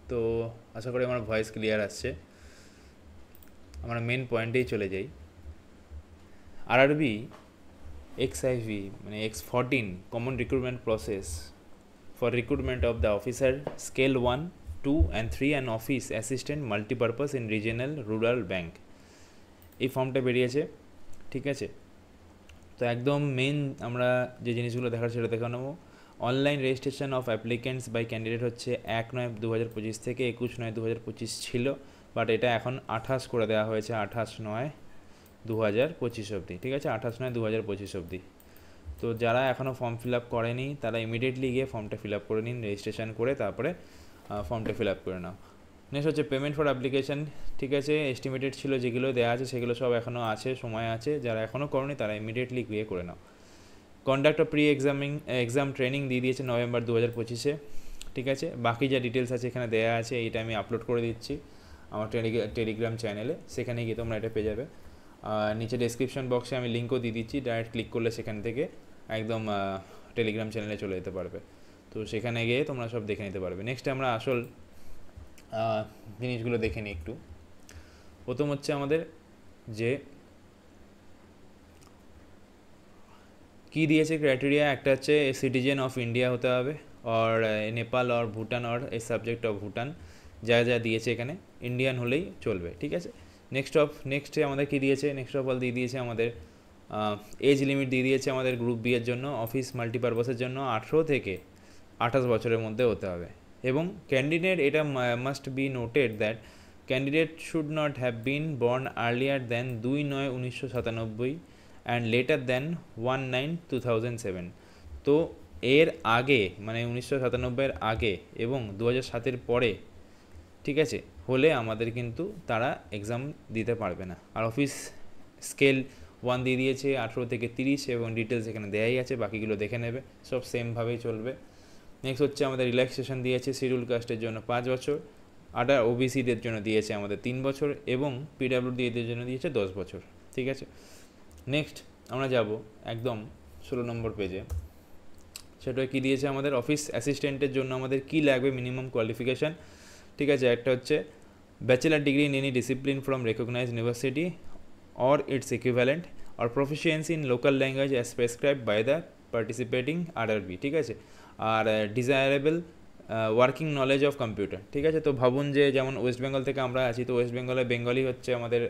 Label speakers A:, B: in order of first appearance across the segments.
A: তো আশা করি আমার ভয়েস ক্লিয়ার আসছে। আমরা মেন পয়েন্টেই চলে যাই। আরআরবি XIV মানে X14 common recruitment process for recruitment of the officer scale 1, 2 and 3 and office assistant multipurpose in regional rural bank, এই ফর্মটা বেরিয়েছে। ঠিক আছে, তো একদম মেন আমরা যে জিনিসগুলো দেখার সেটা দেখে নেবো। Online registration of applicants by candidate হচ্ছে 1/9/2025 থেকে 21/9/2025 ছিল, বাট এটা এখন 28 করে দেওয়া হয়েছে, 28/9/2025 অবধি। ঠিক আছে, 28/9/2025 অবধি। তো যারা এখনও ফর্ম ফিল আপ করেনি তারা ইমিডিয়েটলি গিয়ে ফর্মটা ফিল আপ করে নিন, রেজিস্ট্রেশন করে তারপরে ফর্মটা ফিল আপ করে নাও। নেক্সট হচ্ছে পেমেন্ট ফর অ্যাপ্লিকেশান। ঠিক আছে, এস্টিমেটেড ছিল যেগুলো দেওয়া আছে সেগুলো সব এখনও আছে, সময় আছে। যারা এখনও করনি তারা ইমিডিয়েটলি গিয়ে করে নাও। Conduct of pre exam training দিয়ে দিয়েছে নভেম্বর 2025-এ। ঠিক আছে, বাকি যা ডিটেলস আছে এখানে দেওয়া আছে, এইটা আমি আপলোড করে দিচ্ছি আমার টেলিগ্রাম চ্যানেলে, সেখানে গিয়ে তোমরা এটা পেয়ে যাবে। নিচে ডেসক্রিপশন বক্সে আমি লিঙ্কও দিয়ে দিচ্ছি, ডাইরেক্ট ক্লিক করলে সেখান থেকে একদম টেলিগ্রাম চ্যানেলে চলে যেতে পারবে। তো সেখানে গিয়ে তোমরা সব দেখে নিতে পারবে। নেক্সট আমরা আসল জিনিসগুলো দেখে নিই একটু। প্রথম হচ্ছে আমাদের যে কি দিয়েছে ক্রাইটেরিয়া, একটা হচ্ছে সিটিজেন অফ ইন্ডিয়া হতে হবে, আর নেপাল আর ভুটান আর এ সাবজেক্ট অফ ভুটান, যা যা দিয়েছে এখানে ইন্ডিয়ান হলেই চলবে। ঠিক আছে, নেক্সটে আমাদের কি দিয়েছে, নেক্সট অফ অল দিয়ে দিয়েছে আমাদের এজ লিমিট দিয়ে দিয়েছে আমাদের গ্রুপ বি এর জন্য, অফিস মাল্টিপারপাসের জন্য 18 থেকে 28 বছরের মধ্যে হতে হবে। এবং ক্যান্ডিডেট, এটা must be noted that candidate should not have been born earlier than 2/9/1997 and letter than 1/9/2007। তো এর আগে মানে 1997-এর আগে এবং 2007-এর পরে, ঠিক আছে, হলে আমাদের কিন্তু তারা এক্সাম দিতে পারবে না। আর অফিস স্কেল 1 দিয়ে দিয়েছে 18 থেকে 30, এবং ডিটেলস এখানে দেয়াই আছে, বাকিগুলো দেখে নেবে, সব সেমভাবেই চলবে। নেক্সট হচ্ছে আমাদের রিল্যাক্সেশন দিয়েছে শিডিউল কাস্টের জন্য 5 বছর, আদার ওবিসিদের জন্য দিয়েছে আমাদের 3 বছর, এবং পিডাব্লিউডিদের জন্য দিয়েছে 10 বছর। ঠিক আছে, নেক্সট আমরা যাব একদম 16 নম্বর পেজে। সেটা কি দিয়েছে আমাদের অফিস অ্যাসিস্ট্যান্টের জন্য আমাদের কি লাগবে মিনিমাম কোয়ালিফিকেশান। ঠিক আছে, একটা হচ্ছে bachelor degree in any discipline from recognized university or its equivalent or proficiency in local language as prescribed by the participating RRB। ঠিক আছে, আর desirable working knowledge of computer. ঠিক আছে, তো ভাবুন যে যেমন ওয়েস্ট বেঙ্গল থেকে আমরা আছি, তো ওয়েস্ট বেঙ্গলে বেঙ্গলি হচ্ছে আমাদের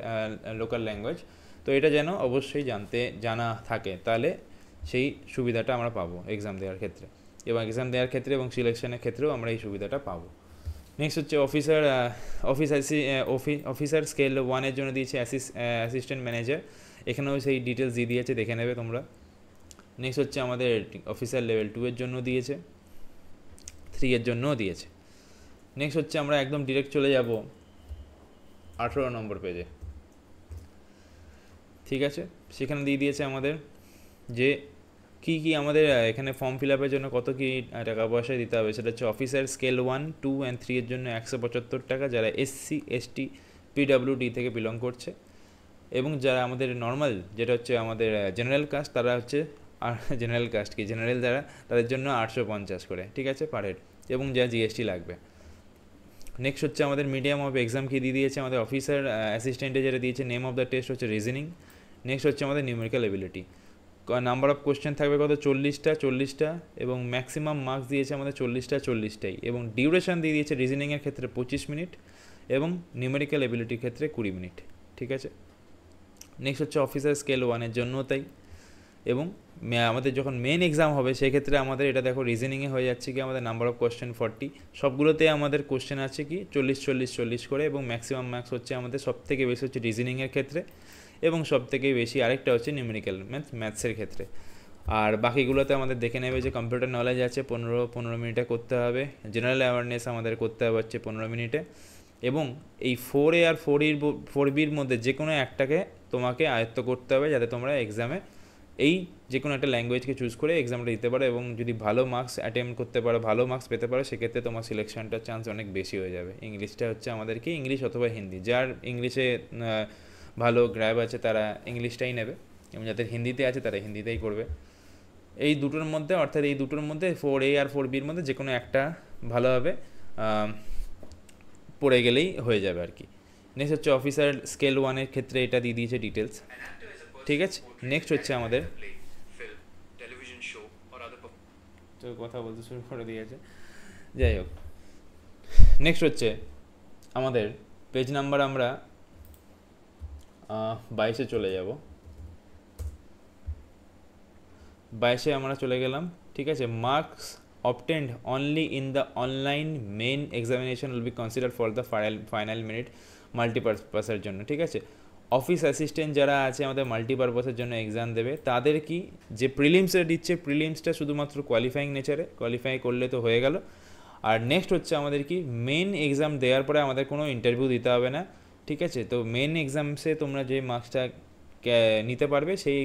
A: লোকাল ল্যাঙ্গুয়েজ, তো এটা যেন অবশ্যই জানা থাকে, তাহলে সেই সুবিধাটা আমরা পাবো এক্সাম দেওয়ার ক্ষেত্রে, এবং এক্সাম দেওয়ার ক্ষেত্রে এবং সিলেকশনের ক্ষেত্রেও আমরা এই সুবিধাটা পাবো। নেক্সট হচ্ছে অফিসার স্কেল 1-এর জন্য দিয়েছে অ্যাসিস্ট্যান্ট ম্যানেজার, এখানেও সেই ডিটেলস দিয়ে দিয়েছে, দেখে নেবে তোমরা। নেক্সট হচ্ছে আমাদের অফিসার লেভেল 2-এর জন্য দিয়েছে, 3-এর জন্যও দিয়েছে। নেক্সট হচ্ছে আমরা একদম ডিরেক্ট চলে যাব 18 নম্বর পেজে। ঠিক আছে, সেখানে দিয়ে দিয়েছে আমাদের যে কি আমাদের এখানে ফর্ম ফিল আপের জন্য কত কি টাকা পয়সা দিতে হবে। সেটা হচ্ছে অফিসার স্কেল 1, 2 and 3 এর জন্য 175 টাকা, যারা SC ST PWD থেকে বিলং করছে, এবং যারা আমাদের নর্মাল যেটা হচ্ছে আমাদের জেনারেল কাস্ট, তারা হচ্ছে জেনারেল যারা, তাদের জন্য 850 করে। ঠিক আছে, পার হেড, এবং যা GST লাগবে। নেক্সট হচ্ছে আমাদের মিডিয়াম অফ এক্সাম কি দিয়ে দিয়েছে আমাদের অফিসার অ্যাসিস্ট্যান্টে, যেটা দিয়েছে নেম অফ দ্য টেস্ট হচ্ছে রিজনিং। নেক্সট হচ্ছে আমাদের numerical ability, number of question থাকবে কত, 40টা, এবং ম্যাক্সিমাম মার্কস দিয়েছে আমাদের 40টাই, এবং ডিউরেশান দিয়ে দিয়েছে রিজনিংয়ের ক্ষেত্রে 25 মিনিট এবং নিউমেরিক্যাল এবিলিটির ক্ষেত্রে 20 মিনিট। ঠিক আছে, নেক্সট হচ্ছে অফিসার স্কেল 1-এর জন্যও তাই, এবং আমাদের যখন মেন এক্সাম হবে সেক্ষেত্রে আমাদের এটা দেখো রিজনিংয়ে হয়ে যাচ্ছে কি আমাদের নাম্বার অফ কোশ্চেন 40, সবগুলোতে আমাদের কোশ্চেন আছে কি 40 করে, এবং ম্যাক্সিমাম মার্কস হচ্ছে আমাদের সবথেকে বেশি হচ্ছে রিজনিংয়ের ক্ষেত্রে, এবং সবথেকে বেশি আরেকটা হচ্ছে নিউমেরিক্যাল ম্যাথসের ক্ষেত্রে। আর বাকিগুলোতে আমাদের দেখে নেবে যে কম্পিউটার নলেজ আছে 15 মিনিটে করতে হবে, জেনারেল অ্যাওয়ারনেস আমাদের করতে হবে হচ্ছে 15 মিনিটে, এবং এই 4A আর 4Bর মধ্যে যে কোনো একটাকে তোমাকে আয়ত্ত করতে হবে, যাতে তোমরা এক্সামে এই যে কোনো একটা ল্যাঙ্গুয়েজকে চুজ করে এক্সামটা দিতে পারো, এবং যদি ভালো মার্কস অ্যাটেম্প করতে পারো, ভালো মার্কস পেতে পারো, সেক্ষেত্রে তোমার সিলেকশনটার চান্স অনেক বেশি হয়ে যাবে। ইংলিশটা হচ্ছে আমাদেরকে ইংলিশ অথবা হিন্দি, যার ইংলিশে ভালো গ্র্যাব আছে তারা ইংলিশটাই নেবে, এবং যাদের হিন্দিতে আছে তারা হিন্দিতেই করবে। এই দুটোর মধ্যে, অর্থাৎ এই দুটোর মধ্যে 4A আর 4Bর মধ্যে যে কোনো একটা ভালোভাবে পড়ে গেলেই হয়ে যাবে আর কি। নেক্সট হচ্ছে অফিসার স্কেল 1-এর ক্ষেত্রে এটা দিয়ে দিয়েছে ডিটেলস, ঠিক আছে। নেক্সট হচ্ছে আমাদের তো কথা বলতে শুরু করে দিয়েছে, যাই হোক নেক্সট হচ্ছে আমাদের পেজ নাম্বার আমরা 22-এ চলে যাব। 22-এ আমরা চলে গেলাম, ঠিক আছে। Marks obtained only in the online main examination will be considered for the final minute মাল্টিপারপাসের জন্য, ঠিক আছে। অফিস অ্যাসিস্ট্যান্ট যারা আছে আমাদের মাল্টিপারপাসের জন্য এক্সাম দেবে, তাদের কি যে প্রিলিমসে দিচ্ছে, প্রিলিমসটা শুধুমাত্র কোয়ালিফাইং নেচারে, কোয়ালিফাই করলে তো হয়ে গেল। আর নেক্সট হচ্ছে আমাদের কি মেন এক্সাম দেওয়ার পরে আমাদের কোনো ইন্টারভিউ দিতে হবে না, ঠিক আছে। তো মেন এক্সামসে তোমরা যে মার্কসটা নিতে পারবে সেই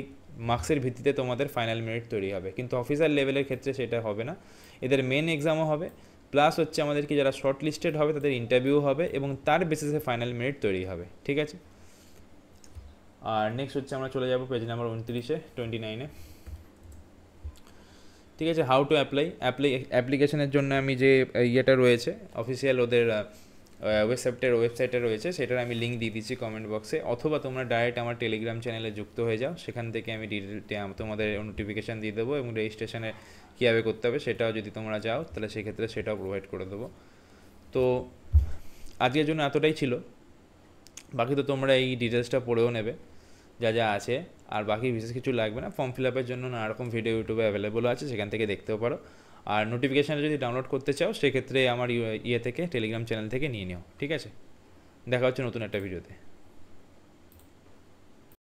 A: মার্কসের ভিত্তিতে তোমাদের ফাইনাল মেরিট তৈরি হবে, কিন্তু অফিসার লেভেলের ক্ষেত্রে সেটা হবে না। এদের মেন এক্সামও হবে, প্লাস হচ্ছে আমাদের কি যারা শর্ট লিস্টেড হবে তাদের ইন্টারভিউ হবে এবং তার বেসিসে ফাইনাল মেরিট তৈরি হবে, ঠিক আছে। আর নেক্সট হচ্ছে আমরা চলে যাব পেজ নাম্বার 29-এ 29-এ, ঠিক আছে। হাউ টু অ্যাপ্লিকেশনের জন্য আমি যে ইয়েটা রয়েছে অফিসিয়াল ওদের ওয়েবসাইটে রয়েছে, সেটার আমি লিঙ্ক দিয়ে দিচ্ছি কমেন্ট বক্সে, অথবা তোমরা ডাইরেক্ট আমার টেলিগ্রাম চ্যানেলে যুক্ত হয়ে যাও, সেখান থেকে আমি তোমাদের নোটিফিকেশান দিয়ে দেবো এবং রেজিস্ট্রেশনে কীভাবে করতে হবে সেটাও যদি তোমরা যাও তাহলে সেক্ষেত্রে সেটাও প্রোভাইড করে দেবো। তো আজকের জন্য এতটাই ছিল, বাকি তো তোমরা এই ডিটেলসটা পড়েও নেবে যা যা আছে, আর বাকি বিশেষ কিছু লাগবে না। ফর্ম ফিল আপের জন্য নানা রকম ভিডিও ইউটিউবে অ্যাভেলেবল আছে, সেখান থেকে দেখতেও পারো। আর নোটিফিকেশানটা যদি ডাউনলোড করতে চাও সেক্ষেত্রে আমার থেকে টেলিগ্রাম চ্যানেল থেকে নিয়ে নিও, ঠিক আছে। দেখা হচ্ছে নতুন একটা ভিডিওতে।